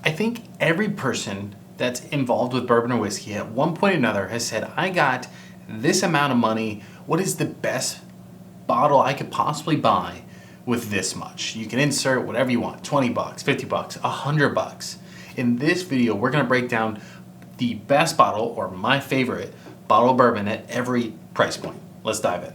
I think every person that's involved with bourbon or whiskey at one point or another has said, I got this amount of money. What is the best bottle I could possibly buy with this much? You can insert whatever you want, 20 bucks, 50 bucks, 100 bucks. In this video, we're gonna break down the best bottle, or my favorite bottle of bourbon at every price point. Let's dive in.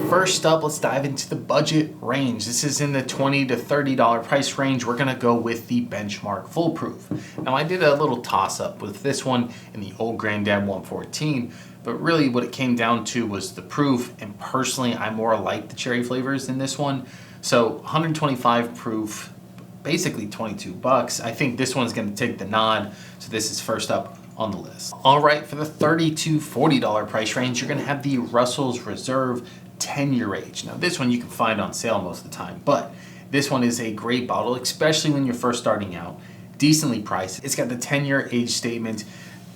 First up, let's dive into the budget range. This is in the $20 to $30 price range. We're gonna go with the Benchmark Full Proof. Now I did a little toss up with this one and the Old Granddad 114, but really what it came down to was the proof, and personally I more like the cherry flavors in this one. So 125 proof, basically 22 bucks. I think this one's gonna take the nod, so this is first up on the list. All right, for the $30 to $40 price range, you're gonna have the Russell's Reserve 10-year age. Now this one you can find on sale most of the time, but this one is a great bottle, especially when you're first starting out. Decently priced. It's got the 10-year age statement,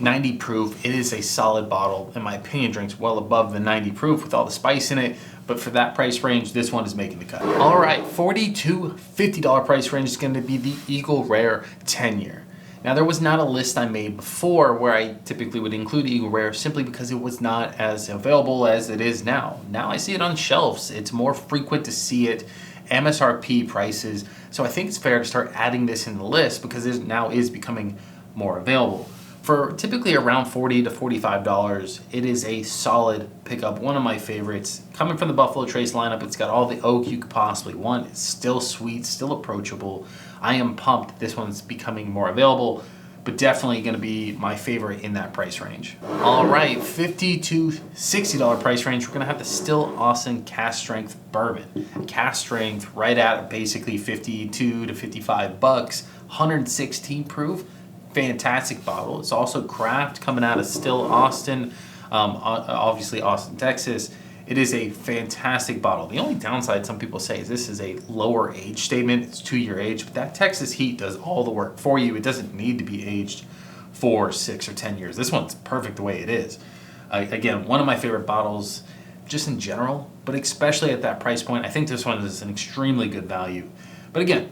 90 proof. It is a solid bottle. In my opinion, drinks well above the 90 proof with all the spice in it, but for that price range, this one is making the cut. All right, $40 to $50 price range is going to be the Eagle Rare 10-year. Now there was not a list I made before where I typically would include Eagle Rare simply because it was not as available as it is now. Now I see it on shelves. It's more frequent to see it, MSRP prices. So I think it's fair to start adding this in the list because it now is becoming more available. For typically around $40 to $45, it is a solid pickup, one of my favorites. Coming from the Buffalo Trace lineup, it's got all the oak you could possibly want. It's still sweet, still approachable. I am pumped this one's becoming more available, but definitely gonna be my favorite in that price range. All right, $50 to $60 price range, we're gonna have the Still Austin Cask Strength Bourbon. Cask Strength right at basically 52 to 55 bucks, 116 proof. Fantastic bottle. It's also craft, coming out of Still Austin, obviously Austin, Texas. It is a fantastic bottle. The only downside some people say is this is a lower age statement. It's 2-year age, but that Texas heat does all the work for you. It doesn't need to be aged 4, 6, or 10 years. This one's perfect the way it is. Again, one of my favorite bottles just in general, but especially at that price point. I think this one is an extremely good value. But again,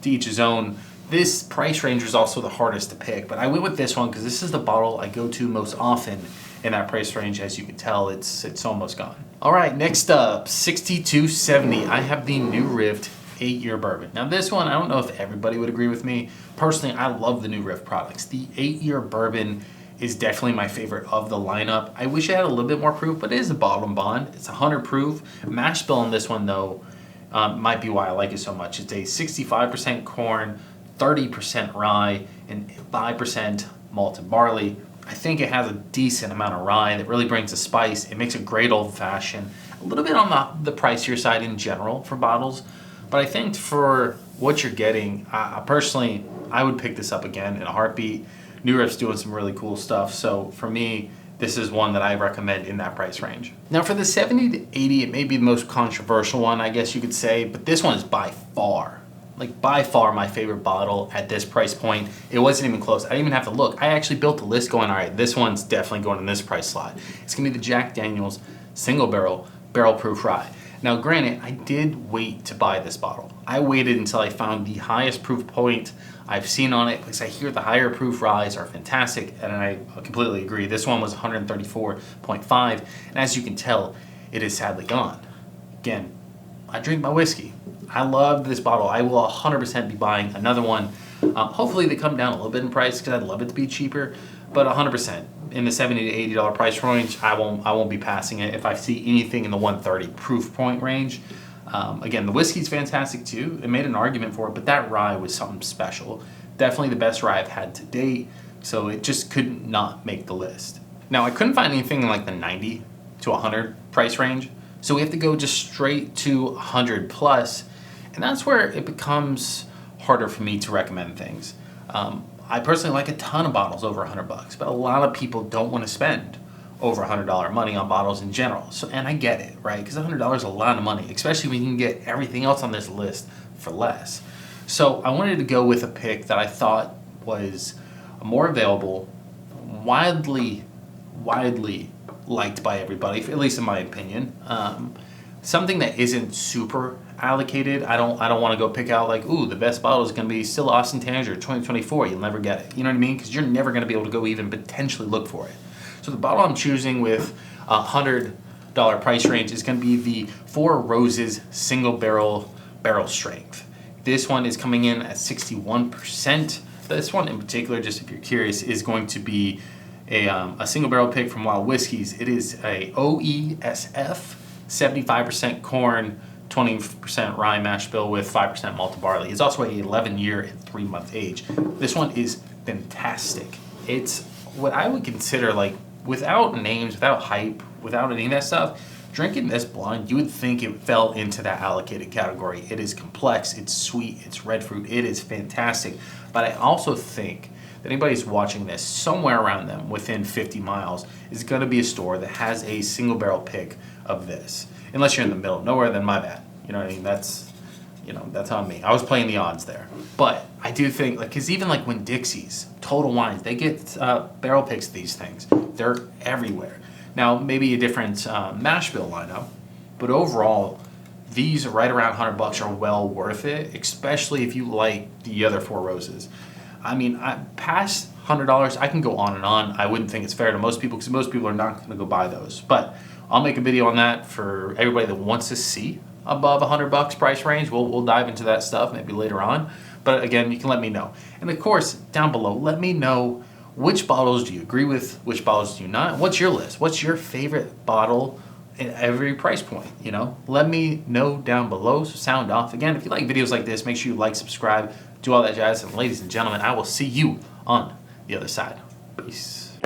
to each his own. This price range is also the hardest to pick, but I went with this one because this is the bottle I go to most often in that price range. As you can tell, it's almost gone. All right, next up, $60 to $70. I have the New Rift 8-year bourbon. Now this one, I don't know if everybody would agree with me. Personally, I love the New Rift products. The 8-year bourbon is definitely my favorite of the lineup. I wish it had a little bit more proof, but it is a bottom bond. It's 100 proof. Mash bill on this one though might be why I like it so much. It's a 65% corn, 30% rye, and 5% malted barley. I think it has a decent amount of rye that really brings a spice. It makes a great old fashioned. A little bit on the pricier side in general for bottles, but I think for what you're getting, personally, I would pick this up again in a heartbeat. New Rift's doing some really cool stuff, so for me, this is one that I recommend in that price range. Now for the 70 to 80, it may be the most controversial one, I guess you could say, but this one is by far my favorite bottle at this price point. It wasn't even close. I didn't even have to look. I actually built a list going, all right, this one's definitely going in this price slot. It's gonna be the Jack Daniel's single barrel proof rye. Now granted, I did wait to buy this bottle. I waited until I found the highest proof point I've seen on it because I hear the higher proof ryes are fantastic, and I completely agree. This one was 134.5, and as you can tell, it is sadly gone. Again, I drink my whiskey. I love this bottle. I will 100% be buying another one. Hopefully they come down a little bit in price because I'd love it to be cheaper, but 100% in the $70 to $80 price range, I won't be passing it if I see anything in the 130 proof point range. Again, the whiskey's fantastic too. It made an argument for it, but that rye was something special. Definitely the best rye I've had to date, so it just couldn't not make the list. Now I couldn't find anything in like the 90 to 100 price range, so we have to go just straight to 100 plus. And that's where it becomes harder for me to recommend things. I personally like a ton of bottles over 100 bucks, but a lot of people don't want to spend over $100 money on bottles in general. So, and I get it, right? Because $100 is a lot of money, especially when you can get everything else on this list for less. So I wanted to go with a pick that I thought was more available, widely liked by everybody, at least in my opinion. something that isn't super allocated. I don't want to go pick out like, ooh, the best bottle is going to be still Austin Tangier 2024. You'll never get it. You know what I mean? Because you're never going to be able to go even potentially look for it. So the bottle I'm choosing with $100 price range is going to be the Four Roses single barrel strength. This one is coming in at 61%. This one in particular, just if you're curious, is going to be a single barrel pick from Wild Whiskies. It is a OESF, 75% corn, 20% rye mash bill with 5% malted barley. It's also a 11-year and 3-month age. This one is fantastic. It's what I would consider, like, without names, without hype, without any of that stuff, drinking this blind, you would think it fell into that allocated category. It is complex, it's sweet, it's red fruit, it is fantastic. But I also think that anybody who's watching this, somewhere around them, within 50 miles, is going to be a store that has a single barrel pick of this. Unless you're in the middle of nowhere, then my bad. You know what I mean? That's on me. I was playing the odds there. But I do think, like, because even like when Dixie's, Total Wines, they get barrel picks of these things. They're everywhere. Now, maybe a different mash bill lineup, but overall, these right around $100 are well worth it, especially if you like the other Four Roses. I mean, past $100, I can go on and on. I wouldn't think it's fair to most people because most people are not going to go buy those. But I'll make a video on that for everybody that wants to see above $100 price range. We'll dive into that stuff maybe later on. But again, you can let me know. And of course, down below, let me know which bottles do you agree with, which bottles do you not. What's your list? What's your favorite bottle at every price point? You know, let me know down below. So sound off. Again, if you like videos like this, make sure you like, subscribe, do all that jazz. And ladies and gentlemen, I will see you on the other side. Peace.